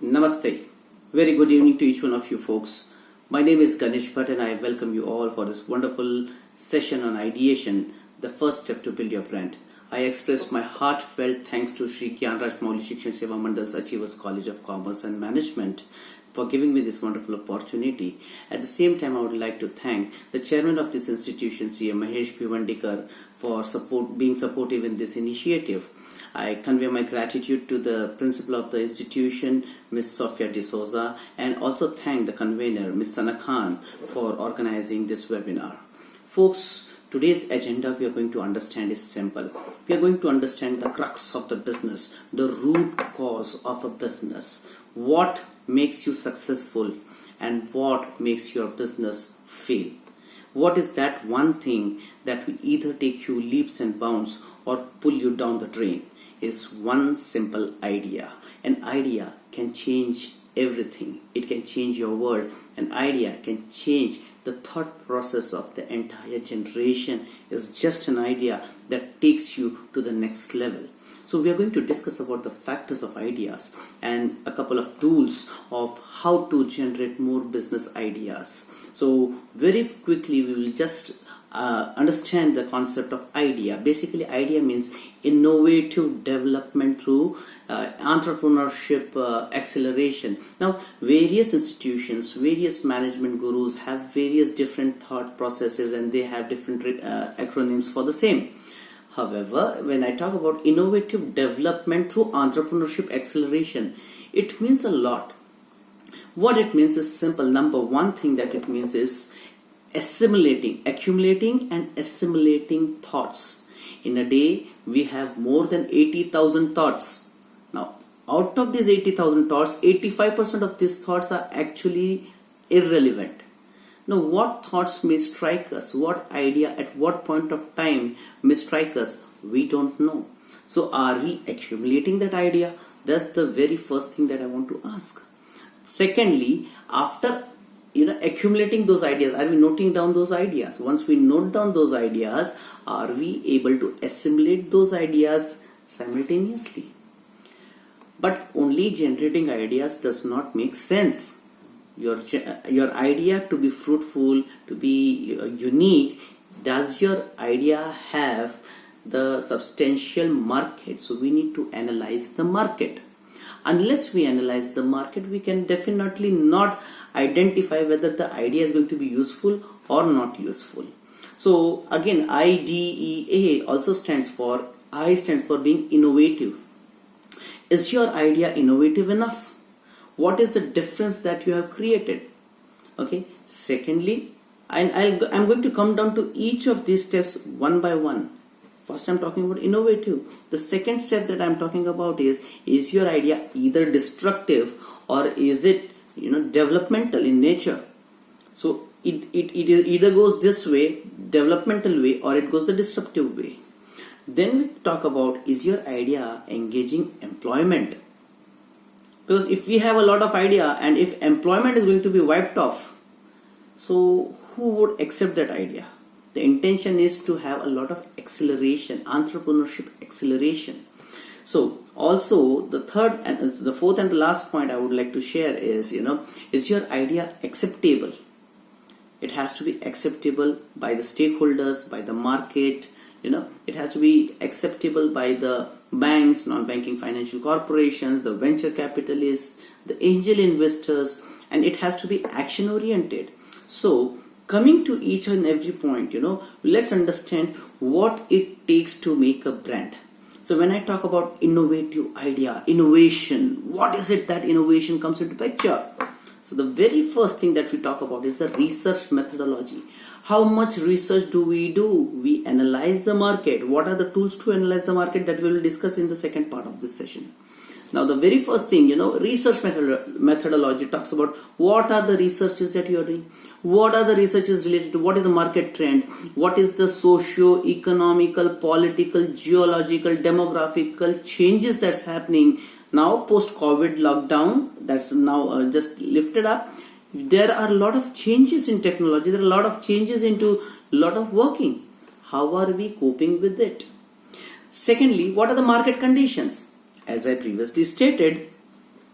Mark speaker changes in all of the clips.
Speaker 1: Namaste. Very good evening to each one of you folks. My name is Ganesh Bhatt and I welcome you all for this wonderful session on ideation, the first step to build your brand. I express my heartfelt thanks to Sri Gyanraj Mauli Shikshan Seva Mandal's Achievers College of Commerce and Management for giving me this wonderful opportunity. At the same time, I would like to thank the chairman of this institution, CM Mahesh Bhivandikar, for being supportive in this initiative. I convey my gratitude to the principal of the institution, Ms. Sofia D'Souza, and also thank the convener, Ms. Sana Khan, for organizing this webinar. Folks, today's agenda we are going to understand is simple. We are going to understand the crux of the business, the root cause of a business, what makes you successful and what makes your business fail. What is that one thing that will either take you leaps and bounds or pull you down the drain? Is one simple idea. An idea can change everything. It can change your world. An idea can change the thought process of the entire generation. Is just an idea that takes you to the next level. So we are going to discuss about the factors of ideas and a couple of tools of how to generate more business ideas. So very quickly we will just understand the concept of idea. Basically, idea means innovative development through entrepreneurship acceleration. Now, various institutions, various management gurus have various different thought processes and they have different acronyms for the same. However, when I talk about innovative development through entrepreneurship acceleration, it means a lot. What it means is simple. Number one thing that it means is accumulating and assimilating thoughts. In a day, we have more than 80,000 thoughts. Now, out of these 80,000 thoughts, 85% of these thoughts are actually irrelevant. Now, what thoughts may strike us? What idea at what point of time may strike us? We don't know. So, are we accumulating that idea? That's the very first thing that I want to ask. Secondly, after accumulating those ideas, are we noting down those ideas? Once we note down those ideas, are we able to assimilate those ideas simultaneously? But only generating ideas does not make sense. Your idea to be fruitful, to be unique, does your idea have the substantial market? So we need to analyze the market. Unless we analyze the market, we can definitely not identify whether the idea is going to be useful or not useful. So again, IDEA also stands for being innovative. Is your idea innovative enough? What is the difference that you have created? Okay. Secondly, I'm going to come down to each of these steps one by one. First, I'm talking about innovative. The second step that I'm talking about is your idea either destructive or is it developmental in nature? So it either goes this way, developmental way, or it goes the disruptive way. Then we talk about, is your idea engaging employment? Because if we have a lot of idea and if employment is going to be wiped off, so who would accept that idea? The intention is to have a lot of acceleration, entrepreneurship acceleration. So also the third and the fourth and the last point I would like to share is your idea acceptable? It has to be acceptable by the stakeholders, by the market. It has to be acceptable by the banks, non-banking financial corporations, the venture capitalists, the angel investors, and it has to be action oriented. So coming to each and every point, let's understand what it takes to make a brand. So when I talk about innovative idea, innovation, what is it that innovation comes into picture? So the very first thing that we talk about is the research methodology. How much research do? We analyze the market. What are the tools to analyze the market that we will discuss in the second part of this session. Now the very first thing, research methodology talks about what are the researches that you are doing. What are the researches related to? What is the market trend? What is the socio-economical, political, geological, demographical changes that's happening now post-COVID lockdown that's now just lifted up? There are a lot of changes in technology. There are a lot of changes into a lot of working. How are we coping with it? Secondly, what are the market conditions? As I previously stated,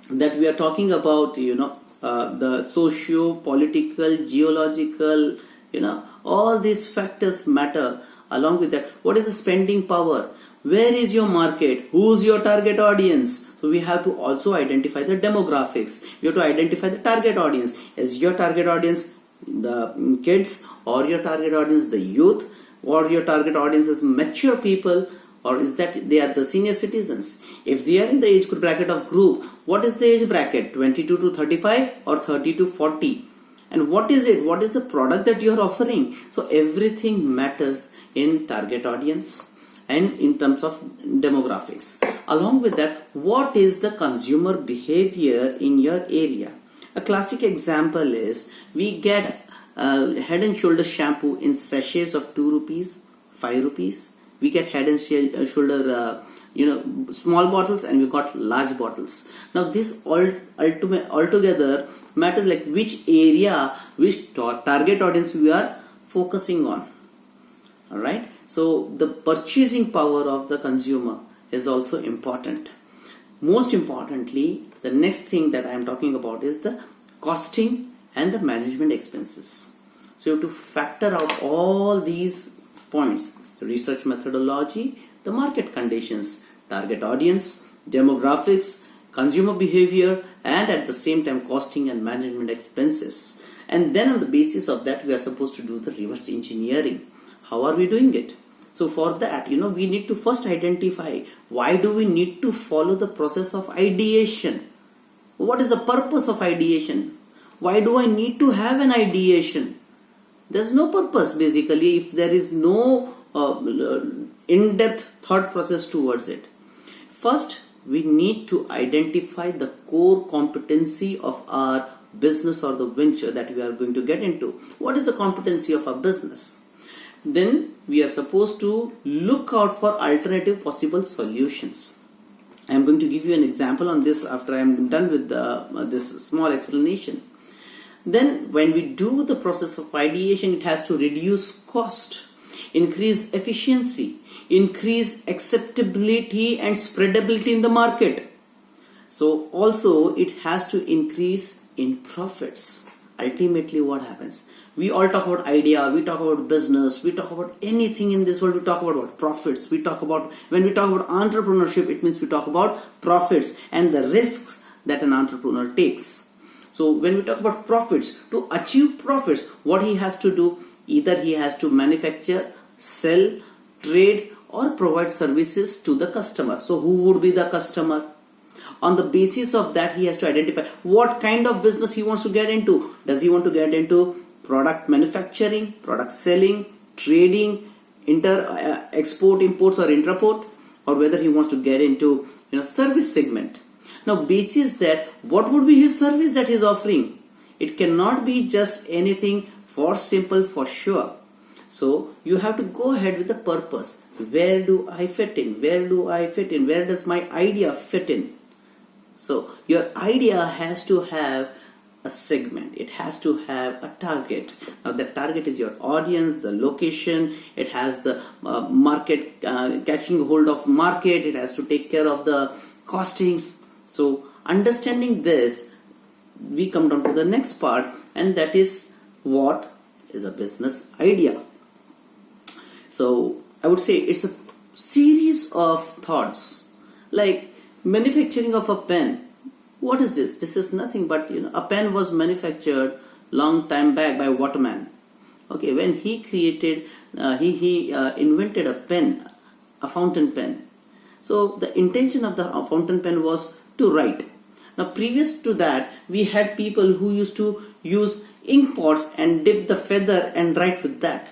Speaker 1: that we are talking about, the socio-political, geological, all these factors matter. Along with that, what is the spending power? Where is your market? Who's your target audience? So we have to also identify the demographics. We have to identify the target audience. Is your target audience the kids, or your target audience the youth, or your target audience is mature people, or is that they are the senior citizens? If they are in the age bracket of group, what is the age bracket? 22 to 35 or 30 to 40? And what is it? What is the product that you are offering? So everything matters in target audience and in terms of demographics. Along with that, what is the consumer behavior in your area? A classic example is we get Head and Shoulder shampoo in sachets of 2 rupees, 5 rupees. We get Head and Shoulder small bottles, and we got large bottles. Now this altogether matters, like which area, which target audience we are focusing on. Alright, so the purchasing power of the consumer is also important. Most importantly, the next thing that I am talking about is the costing and the management expenses. So you have to factor out all these points: the research methodology, the market conditions, target audience, demographics, consumer behavior, and at the same time costing and management expenses. And then on the basis of that, we are supposed to do the reverse engineering. How are we doing it? So for that, we need to first identify, why do we need to follow the process of ideation? What is the purpose of ideation? Why do I need to have an ideation? There's no purpose basically if there is no in-depth thought process towards it. First, we need to identify the core competency of our business or the venture that we are going to get into. What is the competency of our business? Then we are supposed to look out for alternative possible solutions. I am going to give you an example on this after I am done with this small explanation. Then when we do the process of ideation, it has to reduce cost, increase efficiency, increase acceptability and spreadability in the market. So also it has to increase in profits. Ultimately what happens? We all talk about idea, we talk about business, we talk about anything in this world, we talk about what? Profits. When we talk about entrepreneurship, it means we talk about profits and the risks that an entrepreneur takes. So when we talk about profits, to achieve profits, what he has to do? Either he has to manufacture, sell, trade, or provide services to the customer. So who would be the customer? On the basis of that, he has to identify what kind of business he wants to get into. Does he want to get into product manufacturing, product selling, trading, export, imports or intraport, or whether he wants to get into service segment. Now basis that, what would be his service that he is offering? It cannot be just anything for simple for sure. So you have to go ahead with the purpose. Where do I fit in? Where do I fit in? Where does my idea fit in? So your idea has to have a segment. It has to have a target. Now the target is your audience, the location. It has the market, catching hold of market. It has to take care of the costings. So understanding this, we come down to the next part, and that is, what is a business idea? So I would say it's a series of thoughts, like manufacturing of a pen. What is this? This is nothing but a pen was manufactured long time back by Waterman. Okay, when he created, he invented a pen, a fountain pen. So the intention of the fountain pen was to write. Now previous to that, we had people who used to use ink pots and dip the feather and write with that.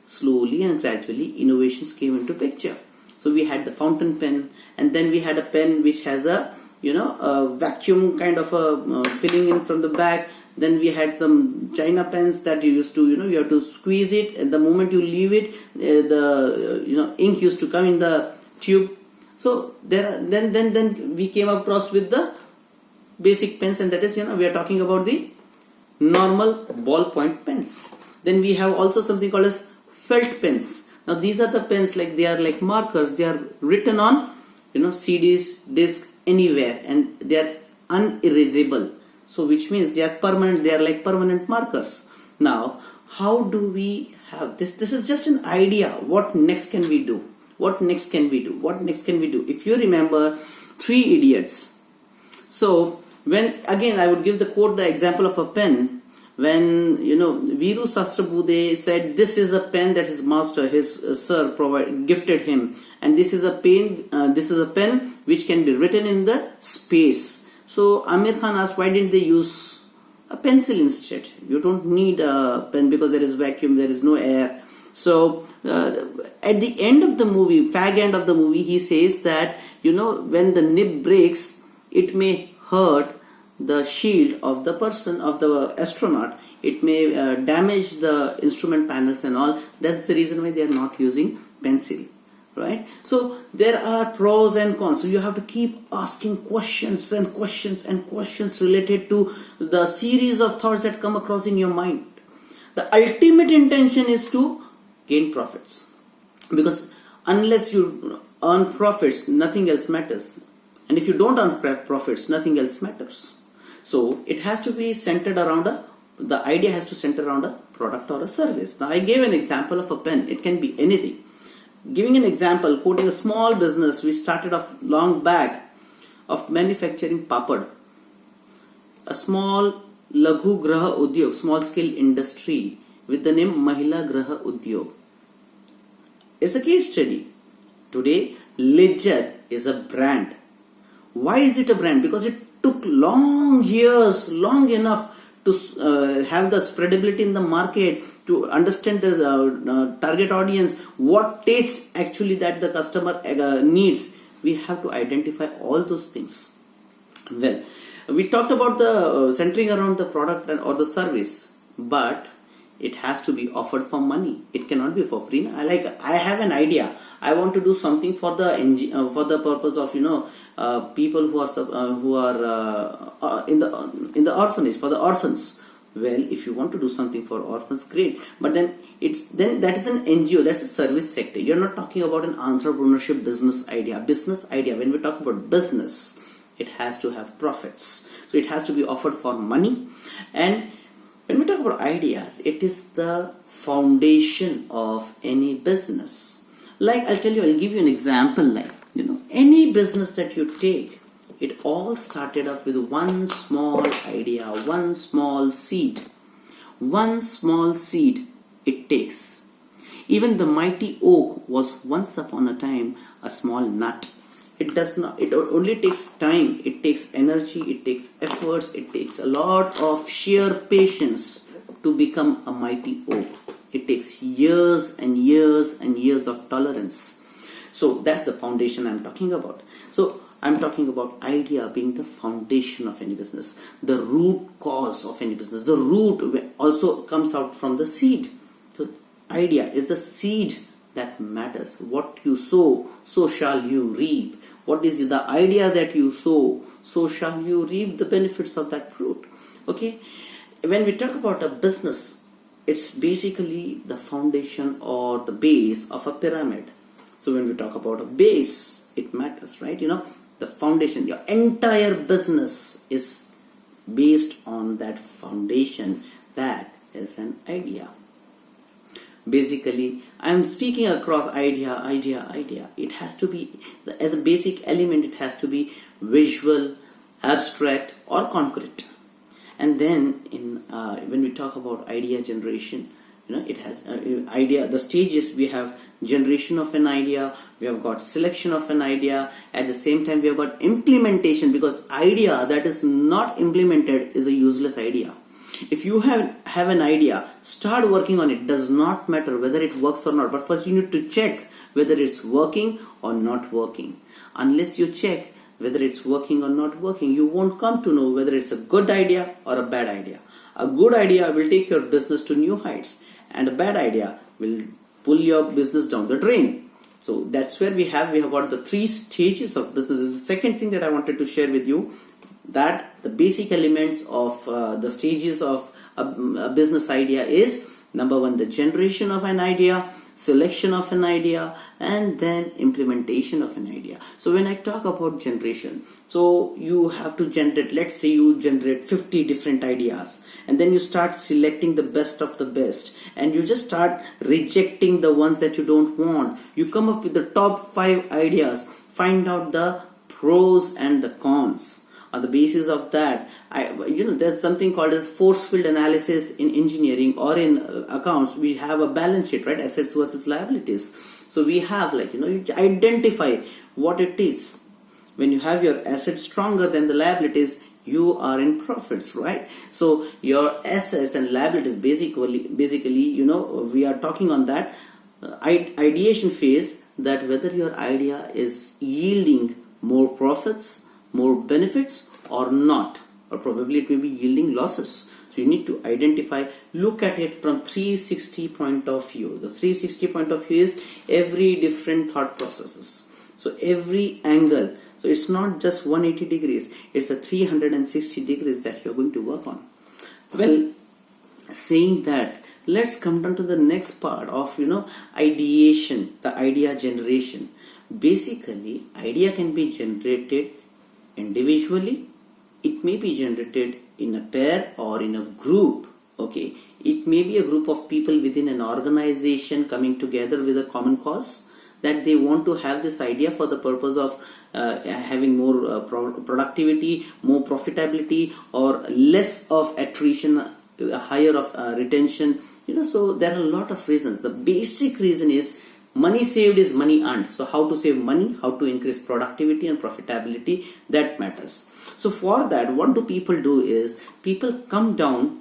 Speaker 1: Slowly and gradually innovations came into picture. So we had the fountain pen, and then we had a pen which has a vacuum kind of a filling in from the back. Then we had some China pens that you used to you have to squeeze it, and the moment you leave it, the ink used to come in the tube. So then we came across with the basic pens, and that is we are talking about the normal ballpoint pens. Then we have also something called as felt pens. Now these are the pens, like they are like markers. They are written on CDs, disc, anywhere, and they are unerasable. So which means they are permanent, they are like permanent markers. Now, how do we have this? This is just an idea. What next can we do? What next can we do? What next can we do? If you remember Three Idiots. So when again I would give the example of a pen. When Viru Sastrabude said, this is a pen that his master, his sir, gifted him, and this is a pen which can be written in the space. So Amir Khan asked, why didn't they use a pencil instead? You don't need a pen because there is vacuum, there is no air. So at the end of the movie, fag end of the movie, he says that when the nib breaks, it may hurt the shield of the person, of the astronaut. It may damage the instrument panels and all. That's the reason why they are not using pencil, right? So there are pros and cons. So you have to keep asking questions and questions and questions related to the series of thoughts that come across in your mind. The ultimate intention is to gain profits, because unless you earn profits, nothing else matters. And if you don't earn profits, nothing else matters. So it has to be centered around the idea has to center around a product or a service. Now I gave an example of a pen. It can be anything. Giving an example, quoting a small business we started off long back of manufacturing papad. A small Laghu Graha Udyog, small scale industry with the name Mahila Graha Udyog. It's a case study. Today, Lijjat is a brand. Why is it a brand? Because it took long enough to have the spreadability in the market, to understand the target audience, what taste actually that the customer needs. We have to identify all those things. Well, we talked about the centering around the product or the service, but it has to be offered for money. It cannot be for free. I have an idea. I want to do something for the purpose of people who are in the orphanage, for the orphans. Well, if you want to do something for orphans, great. But then that is an NGO. That's a service sector. You're not talking about an entrepreneurship business idea. When we talk about business, it has to have profits. So it has to be offered for money. And when we talk about ideas, it is the foundation of any business. I'll give you an example. Any business that you take, it all started off with one small idea, one small seed. One small seed it takes. Even the mighty oak was once upon a time a small nut. It only takes time, it takes energy, it takes efforts, it takes a lot of sheer patience to become a mighty oak. It takes years and years and years of tolerance. So that's the foundation I'm talking about. So I'm talking about idea being the foundation of any business, the root cause of any business. The root also comes out from the seed. So idea is a seed that matters. What you sow, so shall you reap. What is the idea that you sow, so shall you reap the benefits of that fruit. Okay? When we talk about a business, it's basically the foundation or the base of a pyramid. So when we talk about a base, it matters, right? The foundation, your entire business is based on that foundation. That is an idea. Basically, I'm speaking across idea. It has to be, as a basic element, it has to be visual, abstract or concrete. And then when we talk about idea generation, it has idea, the stages. We have generation of an idea, we have got selection of an idea, at the same time we have got implementation, because idea that is not implemented is a useless idea. If you have an idea, start working on it. Does not matter whether it works or not, but first you need to check whether it's working or not working. Unless you check whether it's working or not working, you won't come to know whether it's a good idea or a bad idea. A good idea will take your business to new heights, and a bad idea will pull your business down the drain. So that's where we have got the 3 stages of business. This is the second thing that I wanted to share with you, that the basic elements of the stages of a business idea is: number 1, the generation of an idea; selection of an idea, and then implementation of an idea. So when I talk about generation, so you have to generate, let's say you generate 50 different ideas, and then you start selecting the best of the best, and you just start rejecting the ones that you don't want. You come up with the top 5 ideas, find out the pros and the cons. On the basis of that, there's something called as force field analysis in engineering or in accounts. We have a balance sheet, right? Assets versus liabilities. So we have you identify what it is. When you have your assets stronger than the liabilities, you are in profits, right? So your assets and liabilities basically, we are talking on that ideation phase, that whether your idea is yielding more profits, more benefits or not, or probably it may be yielding losses. So you need to identify, look at it from 360 point of view. The 360 point of view is every different thought processes. So every angle. So it's not just 180 degrees, it's a 360 degrees that you're going to work on. Well, saying that, let's come down to the next part of ideation, the idea generation. Basically, idea can be generated individually, it may be generated in a pair or in a group. Okay, it may be a group of people within an organization coming together with a common cause, that they want to have this idea for the purpose of having more productivity, more profitability, or less of attrition, higher of retention. So there are a lot of reasons. The basic reason is money saved is money earned. So how to save money, how to increase productivity and profitability, that matters. So for that, what do people do is, people come down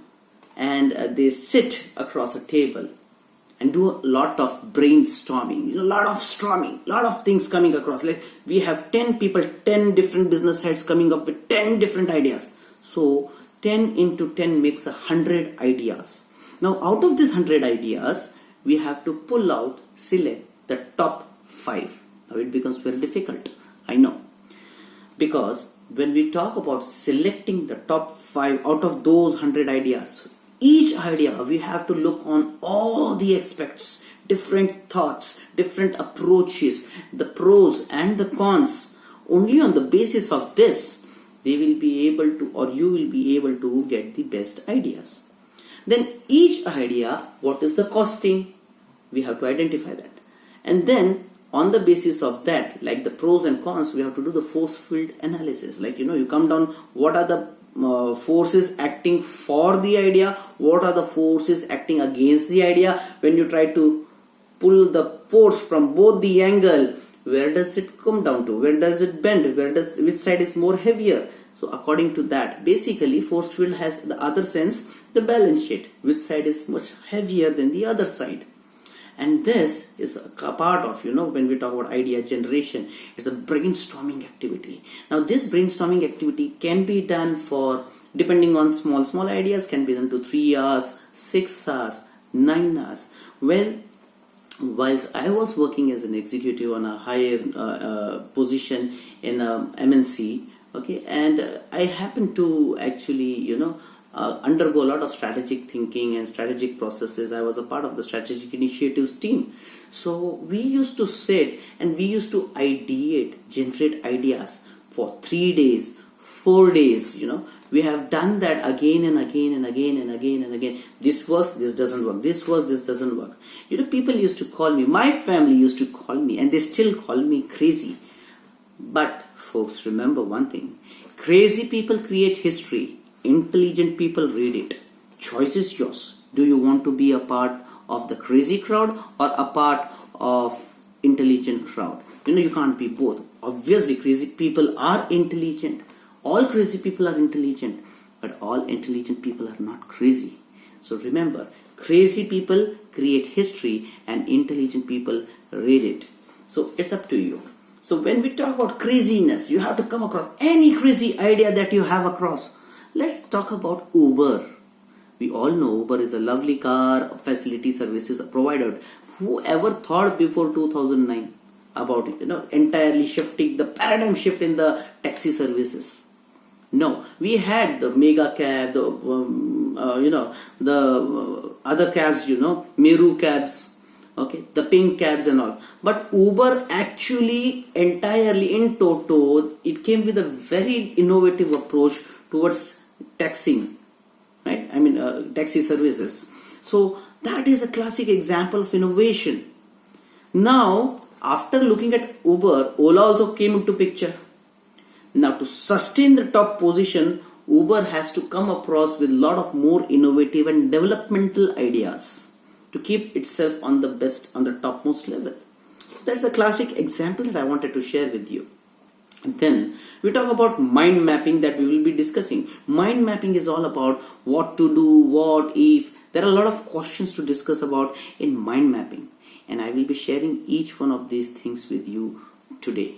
Speaker 1: and they sit across a table and do a lot of brainstorming, a lot of things coming across. Like we have 10 people, 10 different business heads coming up with 10 different ideas. So 10 into 10 makes 100 ideas. Now out of these 100 ideas, we have to select the top 5. Now it becomes very difficult, I know, because when we talk about selecting the top 5 out of those 100 ideas, each idea we have to look on all the aspects, different thoughts, different approaches, the pros and the cons. Only on the basis of this, they will be able to, or you will be able to get the best ideas. Then each idea, what is the costing? We have to identify that. And then on the basis of that, like the pros and cons, we have to do the force field analysis. Like, you come down, what are the forces acting for the idea? What are the forces acting against the idea? When you try to pull the force from both the angle, where does it come down to? Where does it bend? Which side is more heavier? So according to that, basically force field has the other sense, the balance sheet, which side is much heavier than the other side. And this is a part of, when we talk about idea generation, it's a brainstorming activity. Now this brainstorming activity can be done for, depending on small ideas, can be done to 3 hours, 6 hours, 9 hours. Well, whilst I was working as an executive on a higher position in a MNC, okay, and I happened to actually, undergo a lot of strategic thinking and strategic processes. I was a part of the strategic initiatives team. So we used to sit and we used to generate ideas for 3 days, 4 days, We have done that again and again and again and again and again. This works, this doesn't work. This works, this doesn't work. People used to call me, my family used to call me, and they still call me crazy. But folks, remember one thing. Crazy people create history. Intelligent people read it. Choice is yours. Do you want to be a part of the crazy crowd or a part of intelligent crowd? You can't be both. Obviously, crazy people are intelligent. All crazy people are intelligent, but all intelligent people are not crazy. So remember, crazy people create history and intelligent people read it. So it's up to you. So when we talk about craziness, you have to come across any crazy idea that you have across. Let's talk about Uber. We all know Uber is a lovely car facility services provided. Whoever thought before 2009 about it, entirely shifting the paradigm shift in the taxi services? No, we had the mega cab, the other cabs, Meru cabs, okay, the pink cabs and all. But Uber actually entirely in toto, it came with a very innovative approach towards taxing, right? I mean, taxi services. So that is a classic example of innovation. Now, after looking at Uber, Ola also came into picture. Now, to sustain the top position, Uber has to come across with a lot of more innovative and developmental ideas to keep itself on the topmost level. That's a classic example that I wanted to share with you. Then we talk about mind mapping that we will be discussing. Mind mapping is all about what to do, what if. There are a lot of questions to discuss about in mind mapping, and I will be sharing each one of these things with you today.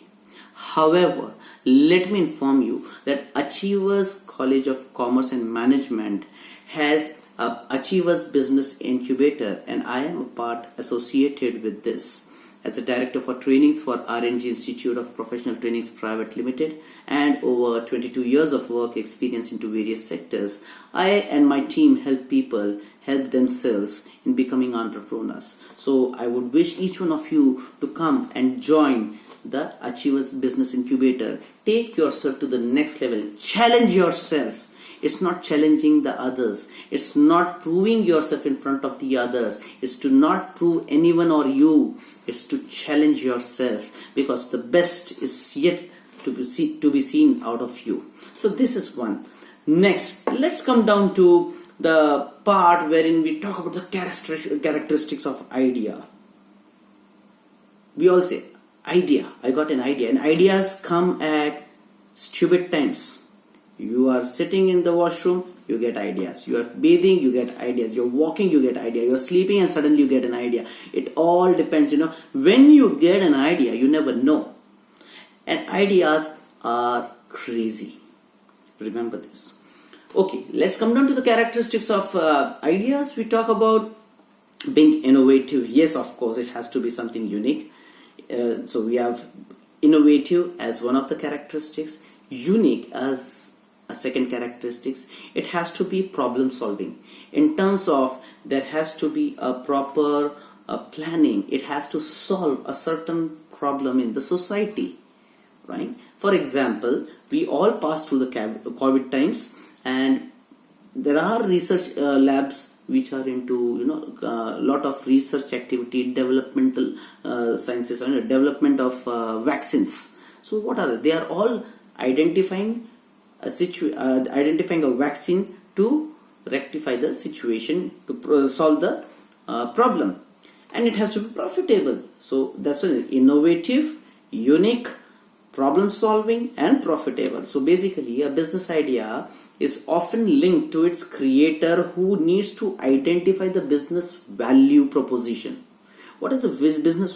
Speaker 1: However, let me inform you that Achievers College of Commerce and Management has a Achievers Business Incubator, and I am a part associated with this as a director for trainings for RNG Institute of Professional Trainings Private Limited, and over 22 years of work experience into various sectors. I and my team help people help themselves in becoming entrepreneurs. So I would wish each one of you to come and join the Achievers Business Incubator. Take yourself to the next level. Challenge yourself. It's not challenging the others. It's not proving yourself in front of the others. It's to not prove anyone or you. It's to challenge yourself, because the best is yet to be seen out of you. So this is one. Next, let's come down to the part wherein we talk about the characteristics of idea. We all say, idea. I got an idea. And ideas come at stupid times. You are sitting in the washroom, you get ideas. You are bathing, you get ideas. You're walking, you get idea. You're sleeping and suddenly you get an idea. It all depends, When you get an idea, you never know. And ideas are crazy. Remember this. Okay, let's come down to the characteristics of ideas. We talk about being innovative. Yes, of course, it has to be something unique. So we have innovative as one of the characteristics, unique as a second characteristics. It has to be problem solving in terms of there has to be a proper planning. It has to solve a certain problem in the society, right? For example, we all pass through the COVID times, and there are research labs which are into a lot of research activity, developmental sciences, development of vaccines. So what are they? They are all identifying a vaccine to rectify the situation, to solve the problem, and it has to be profitable. So that's why innovative, unique, problem solving, and profitable. So basically, a business idea is often linked to its creator, who needs to identify the business value proposition. What is the business